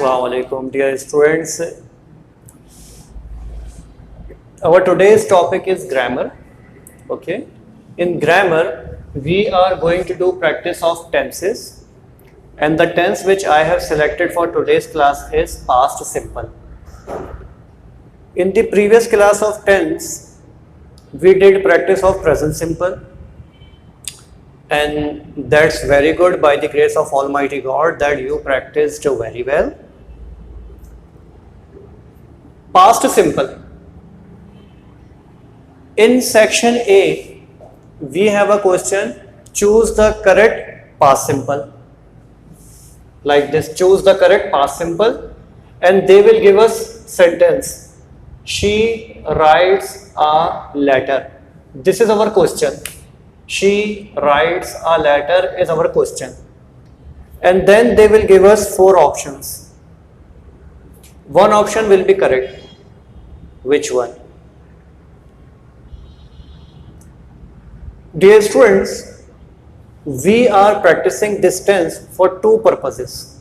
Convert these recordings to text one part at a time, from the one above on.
Assalamu alaikum, dear students. Our today's topic is grammar. Okay. In grammar, we are going to do practice of tenses, and the tense which I have selected for today's class is past simple. In the previous class of tense, we did practice of present simple, and that's very good. By the grace of Almighty God that you practiced very well. Past simple. In section A, we have a question, choose the correct past simple. Like this, choose the correct past simple, and they will give us sentence. She writes a letter. This is our question. She writes a letter is our question. And then they will give us 4 options. One option will be correct. Which one? Dear students, we are practicing this tense for 2 purposes.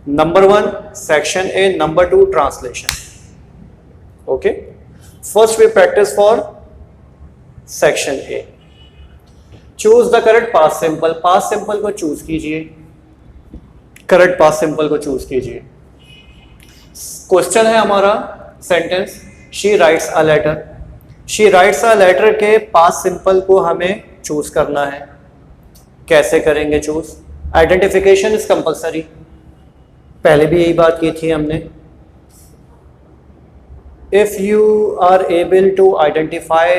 Number 1, section A. Number 2, translation. Okay. First we practice for section A. Choose the correct past simple. Past simple को choose कीजिए. Correct past simple को choose कीजिए. Question है हमारा sentence. She writes a letter. She writes a letter के past simple को हमें choose करना है. कैसे करेंगे choose? Identification is compulsory. पहले भी यही बात की थी हमने. If you are able to identify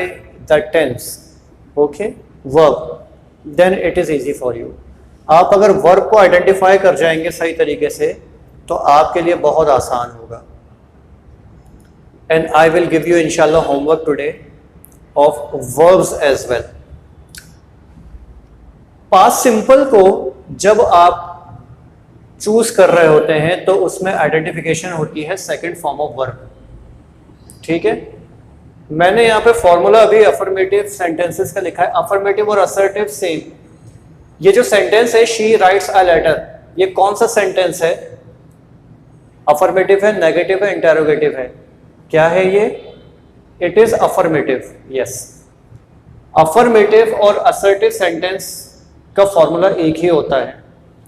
the tense, okay, verb, then it is easy for you. आप अगर verb को identify कर जाएंगे सही तरीके से तो आपके लिए बहुत आसान होगा. And I will give you inshallah homework today of verbs as well. Past simple को जब आप चूज कर रहे होते हैं तो उसमें आइडेंटिफिकेशन होती है सेकंड फॉर्म ऑफ वर्ब. ठीक है, मैंने यहाँ पे फॉर्मूला अभी अफर्मेटिव सेंटेंसेस का लिखा है. अफर्मेटिव और असर्टिव सेम. ये जो सेंटेंस है शी राइट्स अ लेटर, ये कौन सा सेंटेंस है? अफर्मेटिव है, नेगेटिव है, इंटरोगेटिव है? क्या है ये? It is affirmative. Yes, affirmative और असर्टिव सेंटेंस का फॉर्मूला एक ही होता है,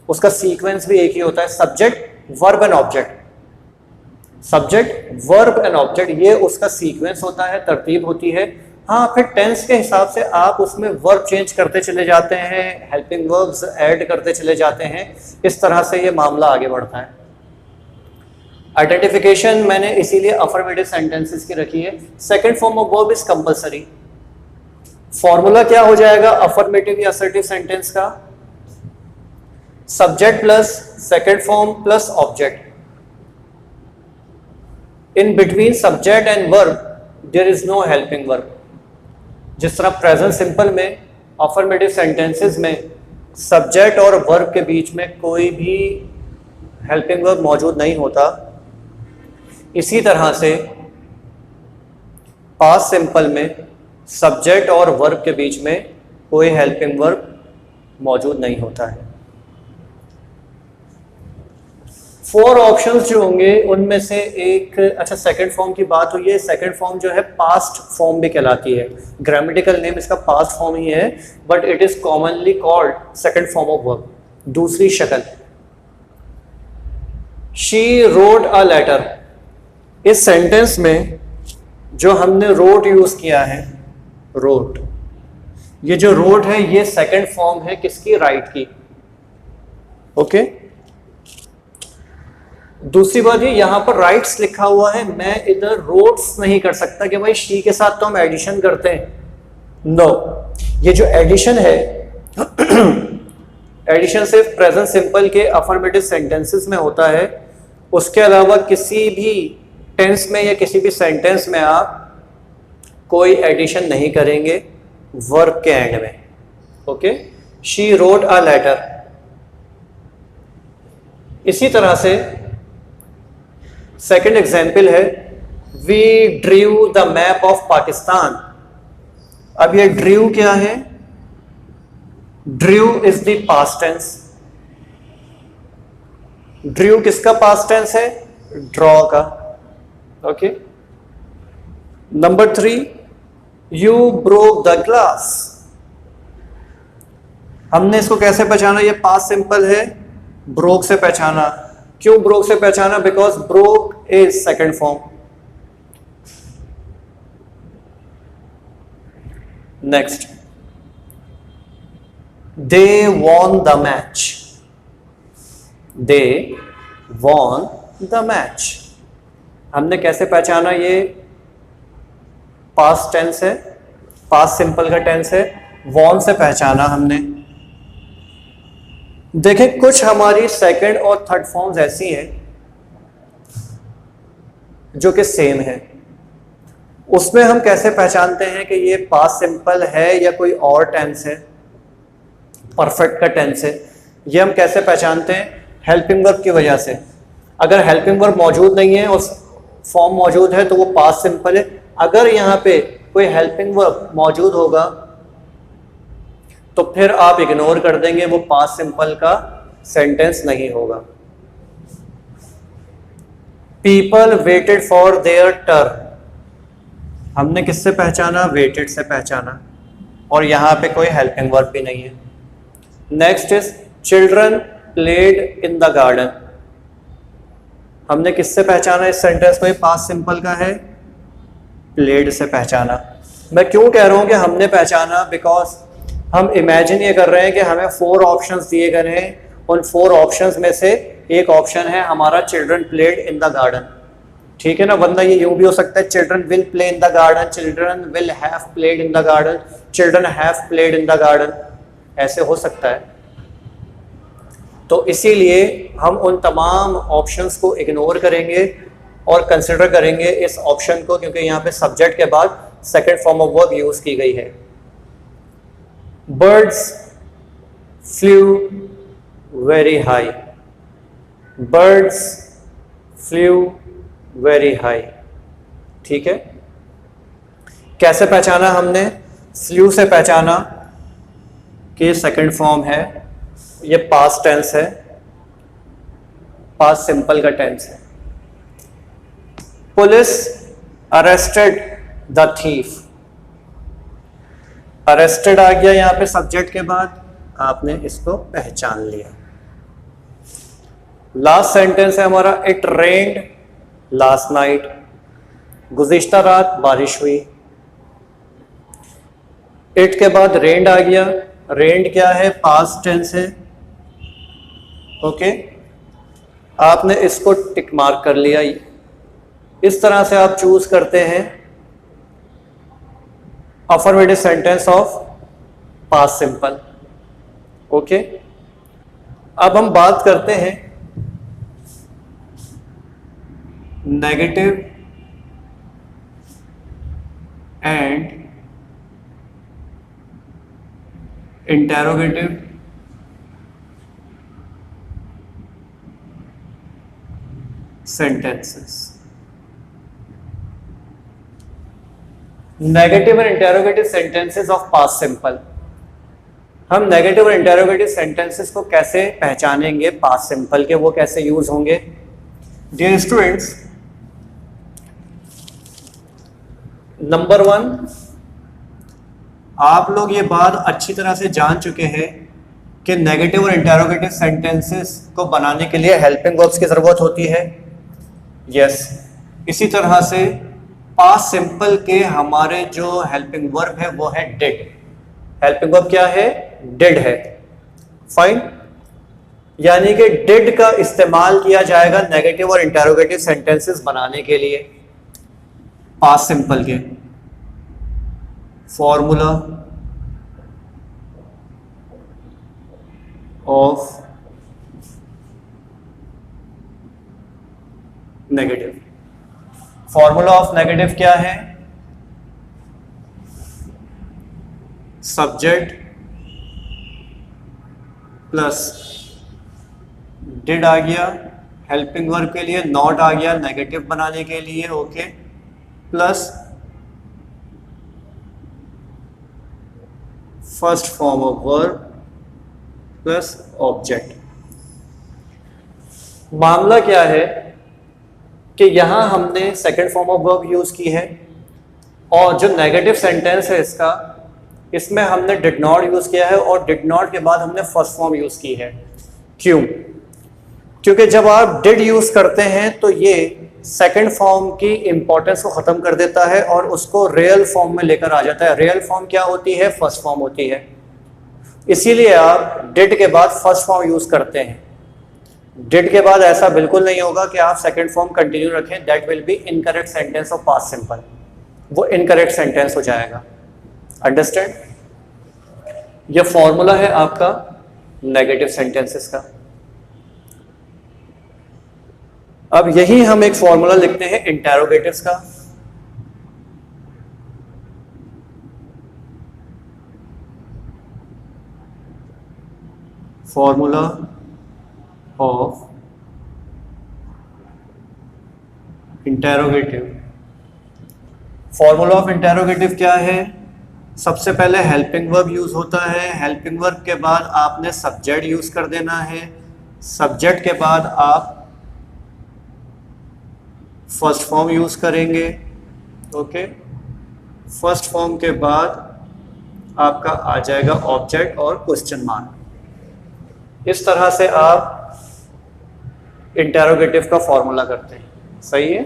उसका सीक्वेंस भी एक ही होता है. Subject, verb and object. Subject, verb and object, ये उसका सीक्वेंस होता है, तरतीब होती है. हाँ, फिर टेंस के हिसाब से आप उसमें वर्ब चेंज करते चले जाते हैं, हेल्पिंग वर्ब्स ऐड करते चले जाते हैं. इस तरह से ये मामला आगे बढ़ता है. आइडेंटिफिकेशन मैंने इसीलिए अफर्मेटिव सेंटेंसेस की रखी है. Second form of verb is compulsory. Formula क्या हो जाएगा अफर्मेटिव या असर्टिव सेंटेंस का? Subject plus second form plus object. In between subject and verb there is no helping verb. जिस तरह प्रेजेंट सिंपल में अफर्मेटिव सेंटेंसेस में सब्जेक्ट और वर्ब के बीच में कोई भी हेल्पिंग वर्ब मौजूद नहीं होता, इसी तरह से पास्ट सिंपल में सब्जेक्ट और वर्ब के बीच में कोई हेल्पिंग वर्ब मौजूद नहीं होता है. 4 ऑप्शंस जो होंगे उनमें से एक, अच्छा सेकंड फॉर्म की बात हुई है. सेकंड फॉर्म जो है पास्ट फॉर्म भी कहलाती है. ग्रामेटिकल नेम इसका पास्ट फॉर्म ही है, but it is commonly called second form of verb. दूसरी शक्ल, शी रोट अ लेटर. इस सेंटेंस में जो हमने रोट यूज किया है, रोट, ये जो रोट है ये सेकंड फॉर्म है किसकी? राइट की. ओके. दूसरी बात ये, यहां पर राइट्स लिखा हुआ है, मैं इधर रोट्स नहीं कर सकता कि भाई शी के साथ तो हम एडिशन करते हैं. नो, ये जो एडिशन है एडिशन सिर्फ प्रेजेंट सिंपल के अफर्मेटिव सेंटेंसेस में होता है. उसके अलावा किसी भी टेंस में या किसी भी सेंटेंस में आप कोई एडिशन नहीं करेंगे वर्ब के एंड में. Okay. She wrote a letter. इसी तरह से सेकंड एग्जाम्पल है, we drew the map of Pakistan. अब ये ड्रीव क्या है? Drew is the past tense. Drew किसका पास्ट टेंस है? ड्रॉ का। Okay. Number 3, you broke the glass. हमने इसको कैसे पहचाना? ये पास्ट सिंपल है, ब्रोक से पहचाना। क्यों ब्रोक से पहचाना? Because broke is second form. Next, they won the match. They won the match. हमने कैसे पहचाना? ये पास्ट टेंस है, पास्ट सिंपल का टेंस है, वॉन से पहचाना हमने। देखें, कुछ हमारी सेकंड और थर्ड फॉर्म्स ऐसी हैं जो कि सेम है। उसमें हम कैसे पहचानते हैं कि ये पास्ट सिंपल है या कोई और टेंस है, परफेक्ट का टेंस है? ये हम कैसे पहचानते हैं? हेल्पिंग वर्ब की वजह से। अगर हेल्पिंग वर्ब मौजूद नहीं है और फॉर्म मौजूद है तो वो पास्ट सिंपल है। अगर यहाँ पे कोई हेल्पिंग वर्ब मौजूद होगा तो फिर आप इग्नोर कर देंगे, वो पास्ट सिंपल का सेंटेंस नहीं होगा। People waited for their turn. हमने किससे पहचाना? वेटेड से पहचाना, और यहां पे कोई हेल्पिंग वर्ब भी नहीं है। Next is children played in the garden. हमने किससे पहचाना इस सेंटेंस को? ये पास्ट सिंपल का है, प्लेड से पहचाना। मैं क्यों कह रहा हूं कि हमने पहचाना? बिकॉज हम इमेजिन ये कर रहे हैं कि हमें 4 ऑप्शंस दिए गए हैं, उन 4 ऑप्शंस में से एक ऑप्शन है हमारा children played in the garden. ठीक है ना? वरना ये यूं भी हो सकता है, children will play in the garden, children will have played in the garden, children have played in the garden, ऐसे हो सकता है। तो इसीलिए हम उन तमाम ऑप्शंस को इग्नोर करेंगे और कंसिडर करेंगे इस ऑप्शन को, क्योंकि यहाँ पे सब्जेक्ट के बाद second form of verb use की गई है। Birds flu very high. Birds flu very high. ठीक है? कैसे पहचाना हमने? फ्लू से पहचाना कि सेकंड फॉर्म है, ये पास्ट टेंस है, पास्ट सिंपल का टेंस है। Police arrested the thief. Arrested आ गया यहाँ पे सब्जेक्ट के बाद, आपने इसको पहचान लिया। लास्ट सेंटेंस है हमारा, इट रेन्ड लास्ट नाइट। गुज़िश्ता रात बारिश हुई। इट के बाद रेन्ड आ गया। रेन्ड क्या है? पास्ट टेंस है। ओके, आपने इसको टिक मार्क कर लिया। इस तरह से आप चूज करते हैं affirmative sentence of past simple. Okay, अब हम बात करते हैं negative and interrogative sentences. Negative and interrogative sentences of past simple. हम नेगेटिव और इंटेरोगेटिव सेंटेंसेस को कैसे पहचानेंगे पास्ट सिंपल के, वो कैसे यूज होंगे? डियर स्टूडेंट्स, नंबर 1, आप लोग ये बात अच्छी तरह से जान चुके हैं कि नेगेटिव और इंटेरोगेटिव सेंटेंसेस को बनाने के लिए हेल्पिंग वर्ब्स की जरूरत होती है। यस, इसी तरह से पास्ट सिंपल के हमारे जो हेल्पिंग वर्ब है वो है डिड। हेल्पिंग वर्ब क्या है? डिड है। फाइन, यानी कि डिड का इस्तेमाल किया जाएगा नेगेटिव और इंटेरोगेटिव सेंटेंसेस बनाने के लिए पास्ट सिंपल के। Formula of negative. Formula of negative क्या है? सब्जेक्ट प्लस डिड आ गया हेल्पिंग वर्ब के लिए, नॉट आ गया नेगेटिव बनाने के लिए। Okay, plus first form of verb plus object. मामला क्या है कि यहां हमने second form of verb use की है और जो नेगेटिव सेंटेंस है इसका, इसमें हमने डिड नॉट यूज किया है और डिड नॉट के बाद हमने फर्स्ट फॉर्म यूज की है। क्यों? क्योंकि जब आप डिड यूज करते हैं तो ये सेकंड फॉर्म की इंपॉर्टेंस को खत्म कर देता है और उसको रियल फॉर्म में लेकर आ जाता है। रियल फॉर्म क्या होती है? फर्स्ट फॉर्म होती है। इसीलिए आप डिड के बाद फर्स्ट फॉर्म यूज करते हैं। डिड के बाद ऐसा बिल्कुल नहीं होगा कि आप सेकंड फॉर्म कंटिन्यू रखें, that will be incorrect sentence of past simple, वो इनकरेक्ट सेंटेंस हो जाएगा। अंडरस्टैंड? ये फॉर्मूला है आपका नेगेटिव सेंटेंसेस का। अब यही हम एक फॉर्मूला लिखते हैं इंटेरोगेटिव्स का। Formula of interrogative. Formula of interrogative क्या है? सबसे पहले हेल्पिंग वर्ब यूज होता है, हेल्पिंग वर्ब के बाद आपने सब्जेक्ट यूज कर देना है, सब्जेक्ट के बाद आप फर्स्ट फॉर्म यूज करेंगे। ओके, फर्स्ट फॉर्म के बाद आपका आ जाएगा ऑब्जेक्ट और क्वेश्चन मार्क। इस तरह से आप इंटेरोगेटिव का फॉर्मूला करते हैं। सही है?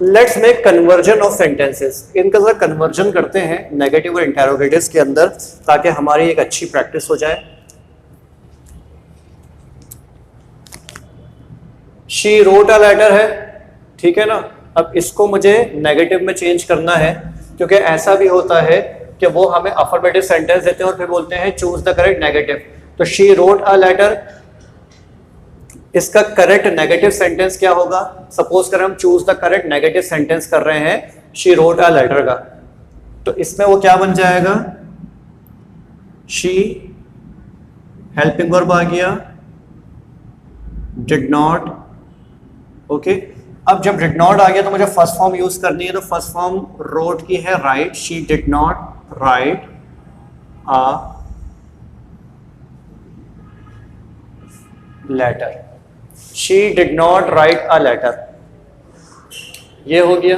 Let's make conversion of sentences. इनका जरा कन्वर्जन करते हैं नेगेटिव और इंटेरोगेटिव्स के अंदर, ताकि हमारी एक अच्छी प्रैक्टिस हो जाए। शी रोट अ लेटर है, ठीक है ना। अब इसको मुझे नेगेटिव में चेंज करना है, क्योंकि ऐसा भी होता है कि वो हमें अफर्मेटिव सेंटेंस देते हैं और फिर बोलते हैं चूज द करेक्ट नेगेटिव। तो शी रोट अ लेटर, इसका करेक्ट नेगेटिव सेंटेंस क्या होगा? सपोज करें हम choose the correct negative sentence कर रहे हैं शी रोट अ लेटर का, तो इसमें वो क्या बन जाएगा? शी हेल्पिंग वर्ब आ गया, डिड नॉट। ओके, अब जब डिड नॉट आ गया तो मुझे फर्स्ट फॉर्म यूज करनी है, तो फर्स्ट फॉर्म रोट की है right. She did not write a letter. She did not write a letter, ये हो गया।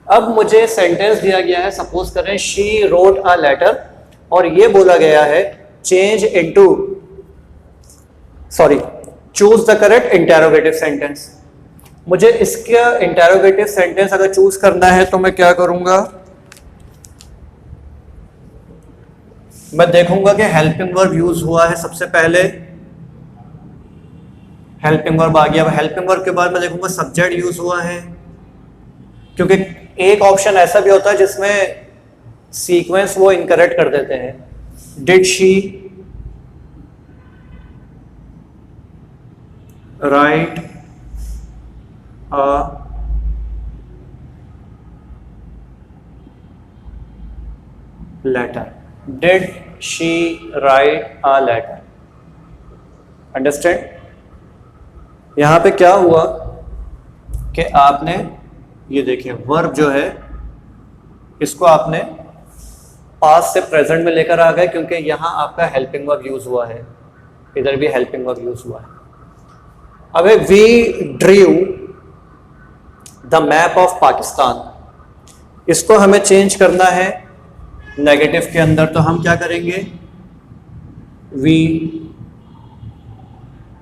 अब मुझे सेंटेंस दिया गया है, सपोज करें शी रोट अ लेटर, और ये बोला गया है change into, sorry, choose the correct interrogative sentence. मुझे इसका इंटेरोगेटिव सेंटेंस अगर चूज करना है तो मैं क्या करूंगा? मैं देखूंगा कि हेल्पिंग वर्ब यूज हुआ है सबसे पहले, हेल्पिंग वर्ब आ गया। अब हेल्पिंग वर्ब के बाद मैं देखूंगा सब्जेक्ट यूज हुआ है, क्योंकि एक ऑप्शन ऐसा भी होता है जिसमें सीक्वेंस वो इनकरेक्ट कर देते हैं। Did she write a letter, did she write a letter. Understand? यहां पे क्या हुआ कि आपने ये देखिए वर्ब जो है इसको आपने पास्ट से प्रेजेंट में लेकर आ गए, क्योंकि यहां आपका हेल्पिंग वर्ब यूज हुआ है, इधर भी हेल्पिंग वर्ब यूज हुआ है। अब we drew the map of Pakistan, इसको हमें चेंज करना है नेगेटिव के अंदर, तो हम क्या करेंगे? We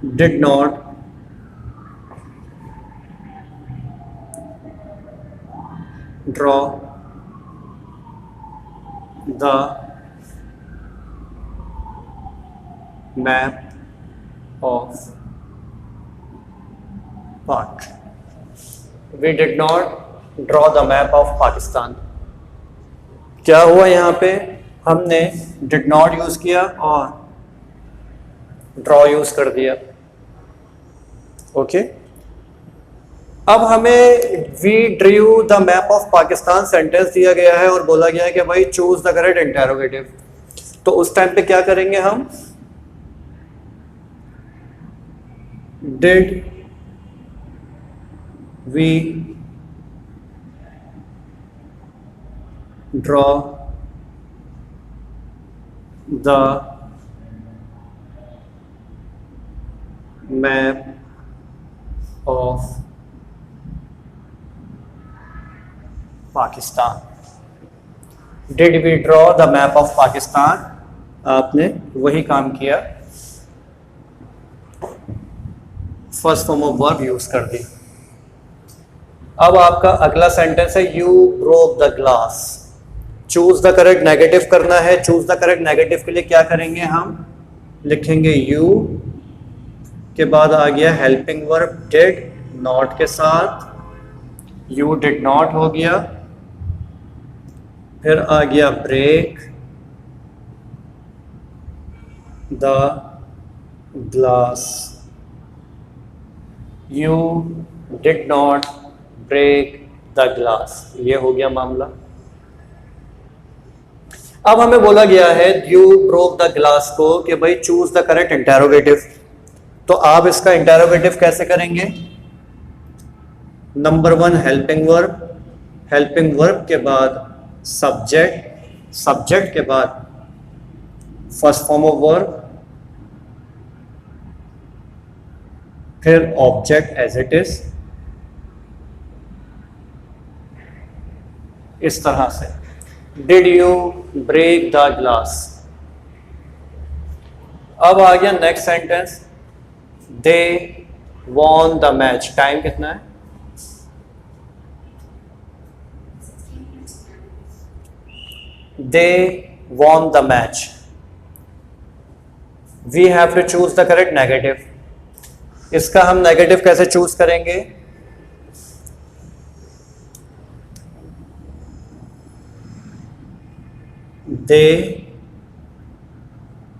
did not draw the map of Pak. We did not draw the map of Pakistan. क्या हुआ यहाँ पे? हमने डिड नॉट यूज किया और ड्रॉ यूज कर दिया। ओके, अब हमें we drew the map of Pakistan sentence दिया गया है और बोला गया है कि भाई चूज द करेक्ट इंटेरोगेटिव। तो उस टाइम पे क्या करेंगे हम? Did we draw the map of Pakistan. Did we draw the map of Pakistan? आपने वही काम किया, first form of verb use कर दी। अब आपका अगला सेंटेंस है you broke the glass. Choose the correct negative करना है। चूज द करेक्ट नेगेटिव के लिए क्या करेंगे, हम लिखेंगे यू के बाद आ गया हेल्पिंग वर्ब डिड नॉट के साथ, यू डिड नॉट हो गया, फिर आ गया break the glass, you did not break the glass. ये हो गया मामला। अब हमें बोला गया है यू ब्रोक द ग्लास को कि भाई चूज द करेक्ट इंटेरोगेटिव। तो आप इसका इंटेरोगेटिव कैसे करेंगे? Number 1 helping verb, helping verb के बाद सब्जेक्ट, सब्जेक्ट के बाद फर्स्ट फॉर्म ऑफ वर्ब, फिर ऑब्जेक्ट एज इट इज, इस तरह से। Did you break the glass. अब आ गया next sentence, they won the match. Time कितना है? They won the match. We have to choose the correct negative. इसका हम नेगेटिव कैसे चूज करेंगे? दे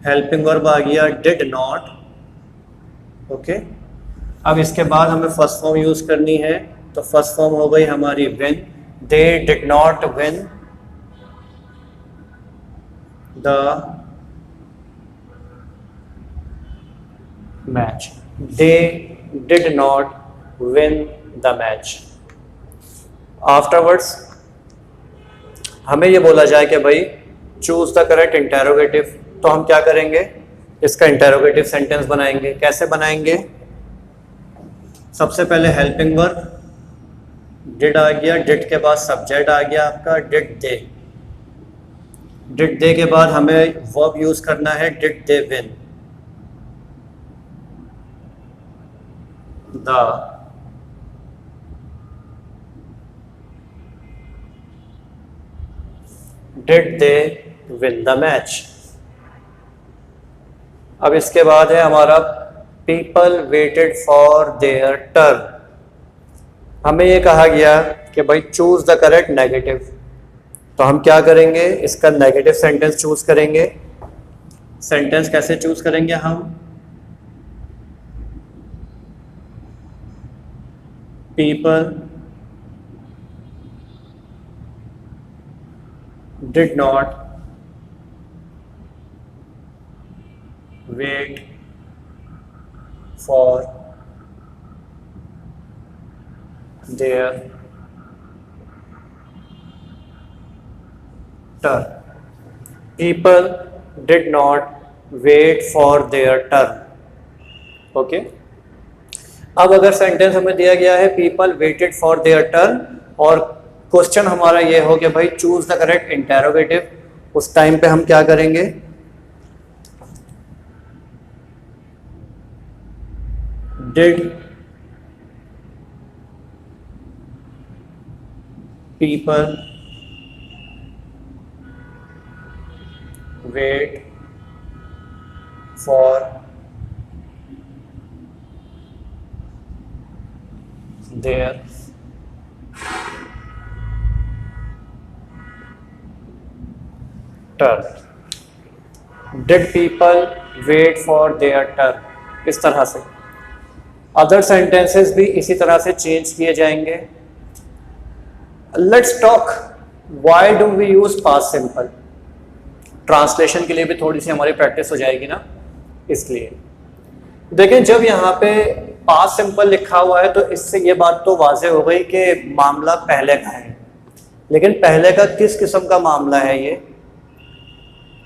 हेल्पिंग वर्ब आ गया डिड नॉट। ओके, अब इसके बाद हमें फर्स्ट फॉर्म यूज करनी है, तो फर्स्ट फॉर्म हो गई हमारी win. They did not win the match. They did not win the match. Afterwards हमें ये बोला जाए कि भाई चूज द करेक्ट इंटेरोगेटिव, तो हम क्या करेंगे? इसका इंटेरोगेटिव सेंटेंस बनाएंगे। कैसे बनाएंगे? सबसे पहले हेल्पिंग वर्ब डिड आ गया, डिड के बाद सब्जेक्ट आ गया आपका डिड दे। डिड दे के बाद हमें वर्ब यूज करना है did they win the. Did they win the match. अब इसके बाद है हमारा people waited for their turn. हमें ये कहा गया कि भाई चूज द करेक्ट नेगेटिव, तो हम क्या करेंगे? इसका नेगेटिव सेंटेंस चूज करेंगे। सेंटेंस कैसे चूज करेंगे हम? People did not wait for their turn. People did not wait for their turn. Okay? अब अगर सेंटेंस हमें दिया गया है people waited for their turn और क्वेश्चन हमारा ये हो कि भाई चूज द करेक्ट इंटेरोगेटिव, उस टाइम पे हम क्या करेंगे? Did people wait for their turn? Did people wait for their turn? इस तरह से अदर सेंटेंसेस भी इसी तरह से चेंज किए जाएंगे। Let's talk why do we use past simple. Translation के लिए भी थोड़ी सी हमारी प्रैक्टिस हो जाएगी ना, इसलिए देखें जब यहाँ पे पास्ट सिंपल लिखा हुआ है तो इससे ये बात तो वाजे हो गई कि मामला पहले का है, लेकिन पहले का किस किस्म का मामला है ये?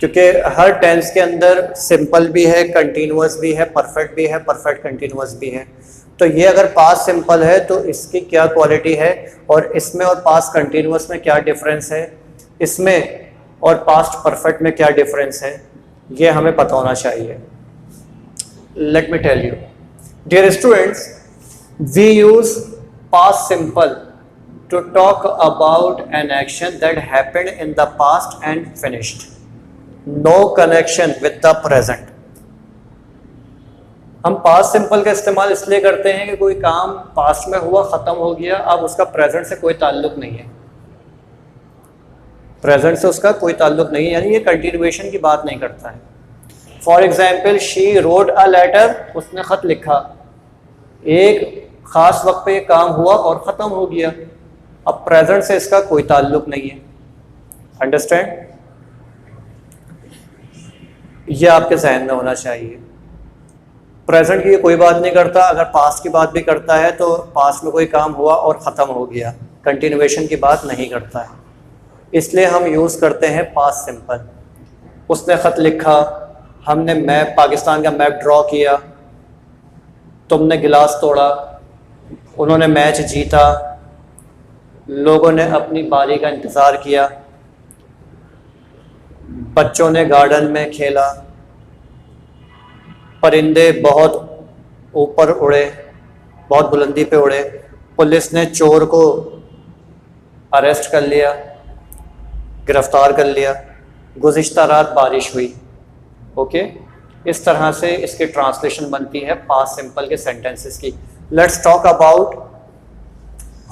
क्योंकि हर टेंस के अंदर सिंपल भी है, कंटिन्यूअस भी है, परफेक्ट भी है, परफेक्ट कंटिन्यूअस भी है। तो ये अगर पास्ट सिंपल है तो इसकी क्या क्वालिटी है, और इसमें और पास्ट कंटिन्यूअस में क्या डिफरेंस है, इसमें और पास्ट परफेक्ट में क्या डिफरेंस है, ये हमें पता होना चाहिए। Let me tell you dear students, we use past simple to talk about an action that happened in the past and finished, no connection with the present। हम पास्ट सिंपल का इस्तेमाल इसलिए करते हैं कि कोई काम पास्ट में हुआ, खत्म हो गया, अब उसका प्रेजेंट से कोई ताल्लुक नहीं है, प्रेजेंट से उसका कोई ताल्लुक नहीं है, यानी ये कंटिन्यूएशन की बात नहीं करता है। For example, she wrote a letter, उसने खत लिखा, एक खास वक्त पे ये काम हुआ और ख़त्म हो गया, अब प्रेजेंट से इसका कोई ताल्लुक नहीं है। अंडरस्टैंड? ये आपके जहन में होना चाहिए। प्रेजेंट की कोई बात नहीं करता, अगर पास्ट की बात भी करता है तो पास्ट में कोई काम हुआ और ख़त्म हो गया, कंटिन्यूएशन की बात नहीं करता है, इसलिए हम यूज़ करते हैं पास्ट सिंपल। उसने ख़त लिखा, हमने मैप, पाकिस्तान का मैप ड्रॉ किया, तुमने गिलास तोड़ा, उन्होंने मैच जीता, लोगों ने अपनी बारी का इंतज़ार किया, बच्चों ने गार्डन में खेला, परिंदे बहुत ऊपर उड़े, बहुत बुलंदी पे उड़े, पुलिस ने चोर को अरेस्ट कर लिया, गिरफ्तार कर लिया, गुज़िश्ता रात बारिश हुई। ओके, इस तरह से इसकी ट्रांसलेशन बनती है पास्ट सिंपल के सेंटेंसेस की। Let's talk about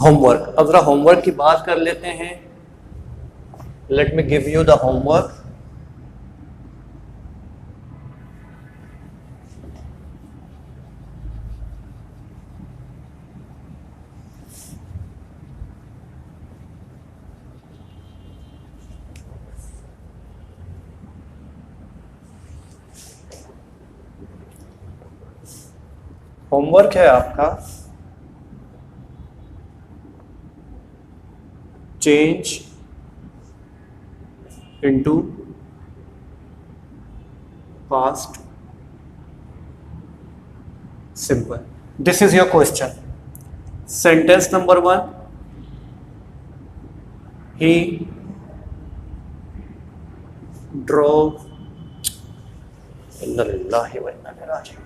homework. अब जरा होमवर्क की बात कर लेते हैं। Let me give you the homework. Homework है आपका change into past simple. This is your question. Sentence number 1, he drove, inna lillahi wa inna ilaihi raji'un,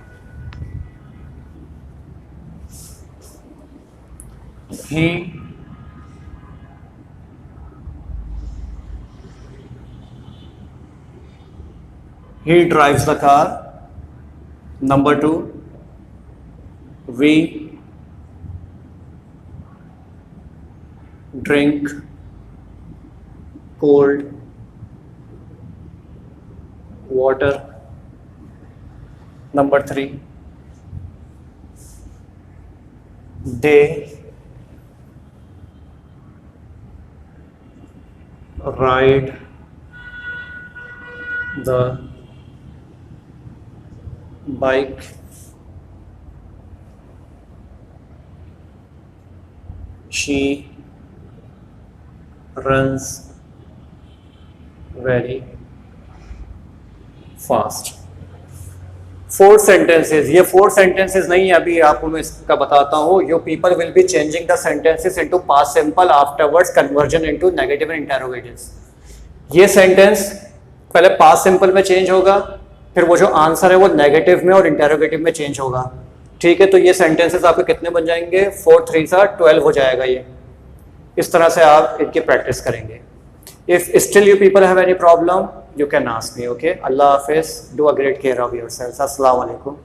he drives the car. Number 2, we drink cold water. Number 3, they ride the bike. She runs very fast. 4 sentences. ये 4 sentences नहीं, अभी आपको मैं इसका बताता हूँ। Your people will be changing the sentences into past simple, afterwards conversion into negative and interrogatives. ये sentence पहले past simple में change होगा, फिर वो जो आंसर है वो नेगेटिव में और इंटेरोगेटिव में चेंज होगा। ठीक है, तो ये सेंटेंसेस आपके कितने बन जाएंगे? 4 3 12 हो जाएगा ये। इस तरह से आप इनकी प्रैक्टिस करेंगे। If still you people have any problem, you can ask me. Okay, अल्लाह हाफिज़, do a great care of yourself. अस्सलाम वालेकुम।